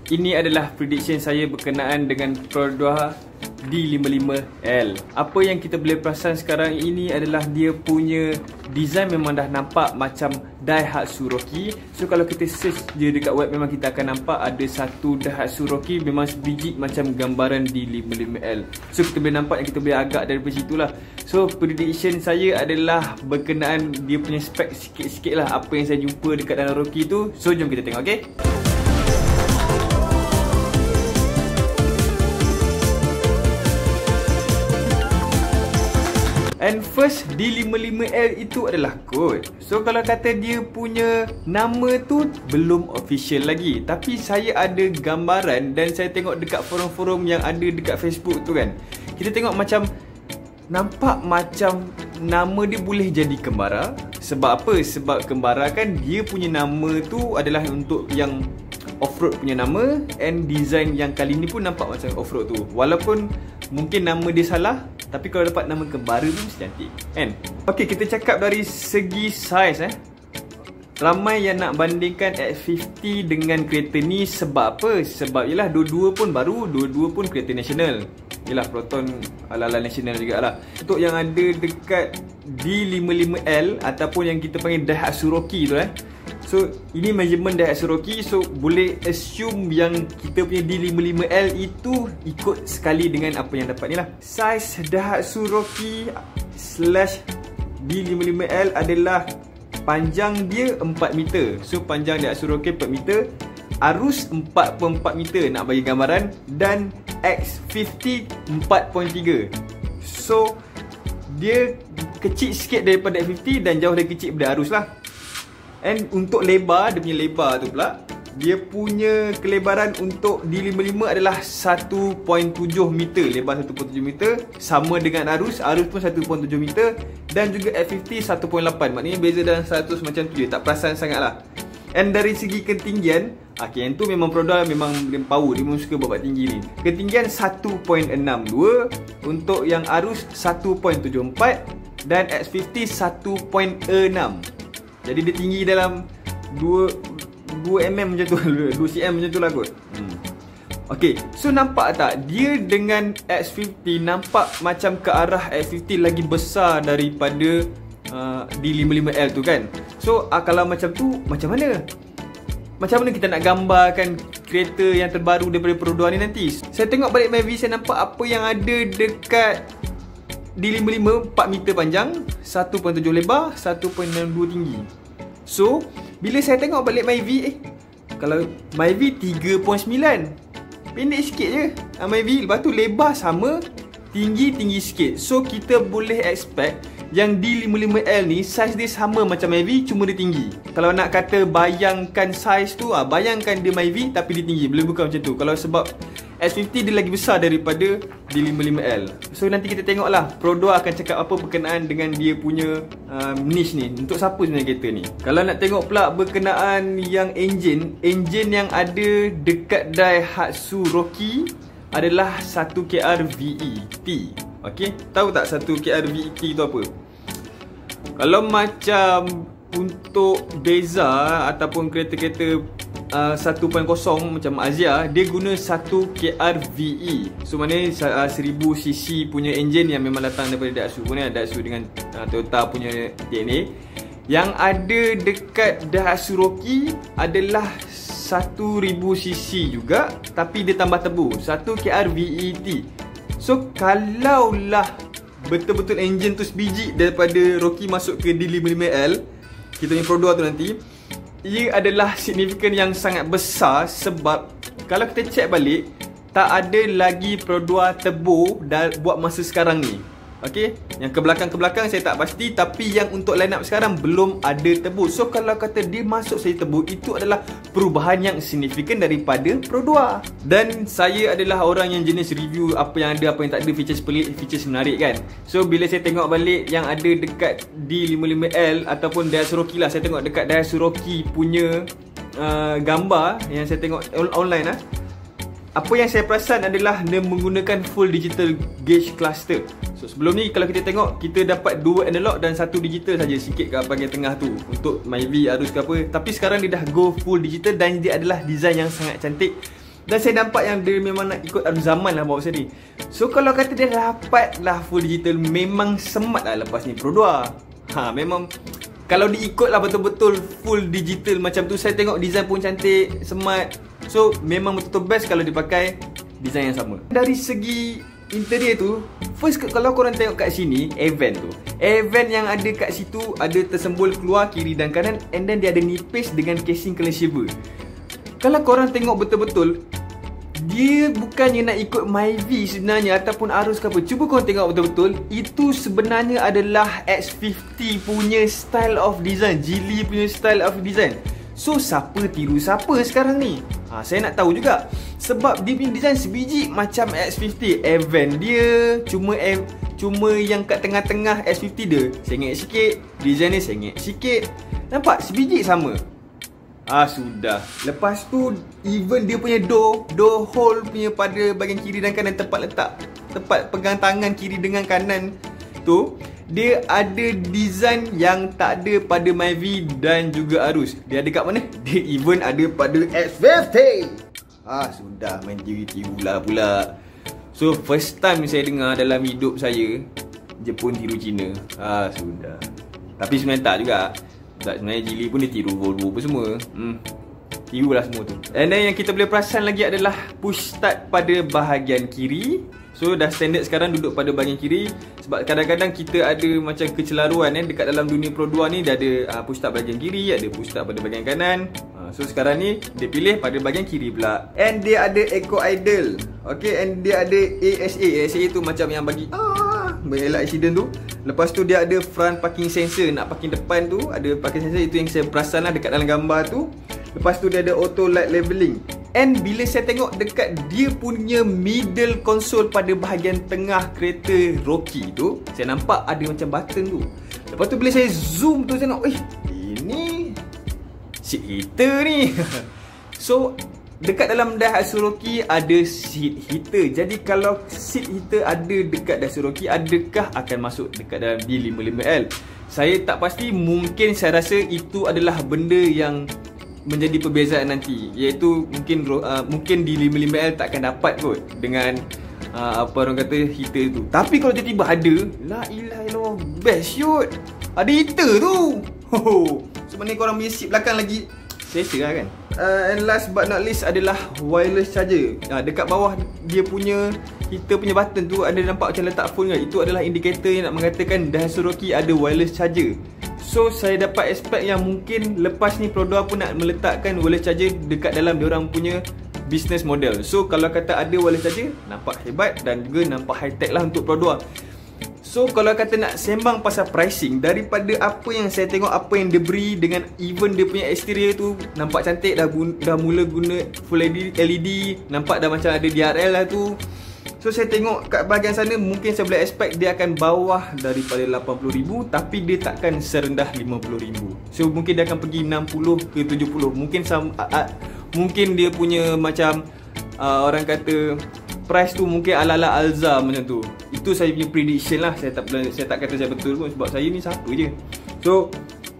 Ini adalah prediction saya berkenaan dengan Perodua D55L. Apa yang kita boleh perasan sekarang ini adalah dia punya design memang dah nampak macam Daihatsu Rocky. So kalau kita search je dekat web, memang kita akan nampak ada satu Daihatsu Rocky memang sebiji macam gambaran D55L. So kita boleh nampak yang kita boleh agak daripada situ lah. So prediction saya adalah berkenaan dia punya spek sikit-sikit lah, apa yang saya jumpa dekat dalam Rocky tu. So jom kita tengok, okay? And first, D55L itu adalah kod. So kalau kata dia punya nama tu belum official lagi, tapi saya ada gambaran dan saya tengok dekat forum-forum yang ada dekat Facebook tu kan, kita tengok macam nampak macam nama dia boleh jadi Kembara. Sebab apa? Sebab Kembara kan dia punya nama tu adalah untuk yang off-road punya nama, and design yang kali ni pun nampak macam off-road tu. Walaupun mungkin nama dia salah, tapi kalau dapat nama Kembara tu mesti cantik kan? Okay, kita cakap dari segi size ramai yang nak bandingkan X50 dengan kereta ni. Sebab apa? Sebab yelah dua-dua pun baru, dua-dua pun kereta nasional. Yelah Proton ala-ala nasional jugalah. Untuk yang ada dekat D55L ataupun yang kita panggil Daihatsu Rocky tu so ini measurement Daihatsu Rocky. So boleh assume yang kita punya D55L itu ikut sekali dengan apa yang dapat ni lah. Size Daihatsu Rocky slash D55L adalah panjang dia 4 meter. So panjang Daihatsu Rocky 4 meter, arus 44 meter nak bagi gambaran, dan X50 4.3. So dia kecil sikit daripada X50 dan jauh lagi kecil daripada arus lah. And untuk lebar, dia punya lebar tu pula, dia punya kelebaran untuk D55 adalah 1.7 meter. Lebar 1.7 meter, sama dengan arus pun 1.7 meter, dan juga X50 1.8. Maknanya beza dalam 100 macam tu je, tak perasan sangat lah. And dari segi ketinggian, yang tu memang Perodua memang power, dia memang suka buat tinggi ni. Ketinggian 1.62, untuk yang arus 1.74, dan X50 1.6. Jadi dia tinggi dalam 2mm macam tu, 2 cm macam tu lah kot. Okay, so nampak tak dia dengan X50 nampak macam ke arah X50 lagi besar daripada D55L tu kan. So kalau macam tu, macam mana kita nak gambarkan kereta yang terbaru daripada Perodua ni nanti? Saya tengok balik my V, saya nampak apa yang ada dekat D55 4 meter panjang, 1.7 lebar, 1.62 tinggi. So bila saya tengok balik my V, kalau my V 3.9, pendek sikit je my V. Lepas tu lebar sama, tinggi sikit. So kita boleh expect yang D55L ni size dia sama macam my V, cuma dia tinggi. Kalau nak kata bayangkan size tu, bayangkan dia my V tapi dia tinggi. Boleh bukan macam tu. Kalau sebab X50 dia lagi besar daripada D55L. So nanti kita tengok lah Perodua akan cakap apa berkenaan dengan dia punya niche ni. Untuk siapa sebenarnya kereta ni? Kalau nak tengok pula berkenaan yang engine yang ada dekat Daihatsu Rocky adalah 1KR VET. Okay, tahu tak 1KR VET tu apa? Kalau macam untuk Beza ataupun kereta-kereta 1.0 macam Azia, dia guna 1KR VE. So maknanya 1000cc punya engine yang memang datang daripada Daihatsu pun, Daihatsu dengan Toyota punya DNA. Yang ada dekat Daihatsu Rocky adalah 1000cc juga, tapi dia tambah tebu, 1KR VET. So kalaulah betul-betul engine tu sebiji daripada Rocky masuk ke D55L, kita punya Perodua tu nanti, ia adalah signifikan yang sangat besar. Sebab kalau kita check balik, tak ada lagi Perodua turbo buat masa sekarang ni. Okay, yang ke belakang saya tak pasti, tapi yang untuk line up sekarang belum ada turbo. So kalau kata dia masuk saja turbo, itu adalah perubahan yang signifikan daripada Perodua. Dan saya adalah orang yang jenis review apa yang ada, apa yang tak ada, features pelik, features menarik kan. So bila saya tengok balik yang ada dekat D55L ataupun Daihatsu Rocky lah, saya tengok dekat Daihatsu Rocky punya gambar yang saya tengok online apa yang saya perasan adalah dia menggunakan full digital gauge cluster. So sebelum ni kalau kita tengok, kita dapat 2 analog dan 1 digital saja, sikit kat bahagian tengah tu untuk myV arus ke apa. Tapi sekarang dia dah go full digital dan dia adalah design yang sangat cantik. Dan saya nampak yang dia memang nak ikut arus zaman lah bawa pasal ni. So kalau kata dia dapat lah full digital, memang semat lah lepas ni Pro 2. Memang kalau diikut lah betul-betul full digital macam tu, saya tengok design pun cantik, smart. So memang betul-betul best kalau dipakai design yang sama. Dari segi interior tu, first kalau korang tengok kat sini, event tu, event yang ada kat situ ada tersembul keluar kiri dan kanan, and then dia ada nipis dengan casing clear shaver. Kalau korang tengok betul-betul, dia bukannya nak ikut Myvi sebenarnya ataupun arus ke apa. Cuba korang tengok betul-betul, itu sebenarnya adalah X50 punya style of design, Geely punya style of design. So siapa tiru siapa sekarang ni? Saya nak tahu juga. Sebab dia punya design sebiji macam X50. Event dia cuma yang kat tengah-tengah X50 dia sengit sikit, design dia sengit sikit. Nampak sebiji sama. Sudah. Lepas tu even dia punya door hole punya pada bahagian kiri dan kanan, tempat letak, tempat pegang tangan kiri dengan kanan tu, dia ada design yang tak ada pada Myvi dan juga Arus. Dia ada kat mana? Dia even ada pada X50. Sudah, main tiru-tiru lah pula. So first time saya dengar dalam hidup saya Jepun tiru Cina. Sudah. Tapi sebenarnya tak juga. Tak, sebenarnya Geely pun dia tiru Volvo pun semua. Tirulah semua tu. And then yang kita boleh perasan lagi adalah push start pada bahagian kiri. So dah standard sekarang duduk pada bahagian kiri. Sebab kadang-kadang kita ada macam kecelaruan dekat dalam dunia Pro 2 ni. Dia ada push start bahagian kiri, ada push start pada bahagian kanan. So sekarang ni dia pilih pada bahagian kiri pula. And dia ada Eco Idle. Okay, and dia ada ASA. ASA tu macam yang bagi elak accident tu. Lepas tu dia ada front parking sensor. Nak parking depan tu ada parking sensor. Itu yang saya perasan lah dekat dalam gambar tu. Lepas tu dia ada auto light leveling. And bila saya tengok dekat dia punya middle console pada bahagian tengah kereta Rocky tu, saya nampak ada macam button tu. Lepas tu bila saya zoom tu, saya nak, ini seat heater ni. So dekat dalam Daihatsu Rocky ada seat heater. Jadi kalau seat heater ada dekat Daihatsu Rocky, adakah akan masuk dekat dalam D55L? Saya tak pasti. Mungkin saya rasa itu adalah benda yang menjadi perbezaan nanti, iaitu mungkin D55L tak akan dapat kot dengan apa orang kata heater tu. Tapi kalau tiba-tiba ada, la ilaha illallah, best shoot. Ada heater tu. Sebenarnya korang punya seat belakang lagi selesa lah kan. And last but not least adalah wireless charger. Dekat bawah dia punya heater punya button tu ada nampak macam letak phone kan. Itu adalah indikator yang nak mengatakan Daihatsu Rocky ada wireless charger. So saya dapat expect yang mungkin lepas ni Pro 2 pun nak meletakkan wireless charger dekat dalam diorang punya business model. So kalau kata ada wireless charger, nampak hebat dan juga nampak high tech lah untuk Pro 2. So kalau kata nak sembang pasal pricing, daripada apa yang saya tengok, apa yang dia beri dengan even dia punya exterior tu nampak cantik, dah mula guna full LED, nampak dah macam ada DRL lah tu. So saya tengok kat bahagian sana, mungkin saya boleh expect dia akan bawah daripada 80,000, tapi dia takkan serendah 50,000. So mungkin dia akan pergi 60 ke 70. Mungkin dia punya macam orang kata price tu mungkin ala-ala Alza macam tu. Itu saya punya prediction lah. Saya tak kata saya betul pun, sebab saya ni siapa je. So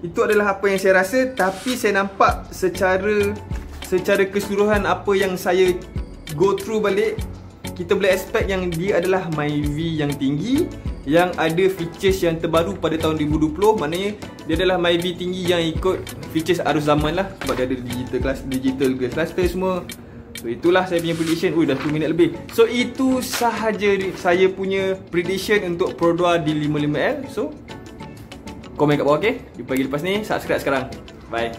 itu adalah apa yang saya rasa. Tapi saya nampak secara keseluruhan apa yang saya go through balik, kita boleh expect yang dia adalah Myvi yang tinggi, yang ada features yang terbaru pada tahun 2020. Maknanya dia adalah Myvi tinggi yang ikut features arus zaman lah. Sebab dia ada digital glass cluster semua. So itulah saya punya prediction. Dah 2 minit lebih. So itu sahaja saya punya prediction untuk Pro 2 D55L. So komen kat bawah, okay? Jumpa lagi lepas ni. Subscribe sekarang. Bye.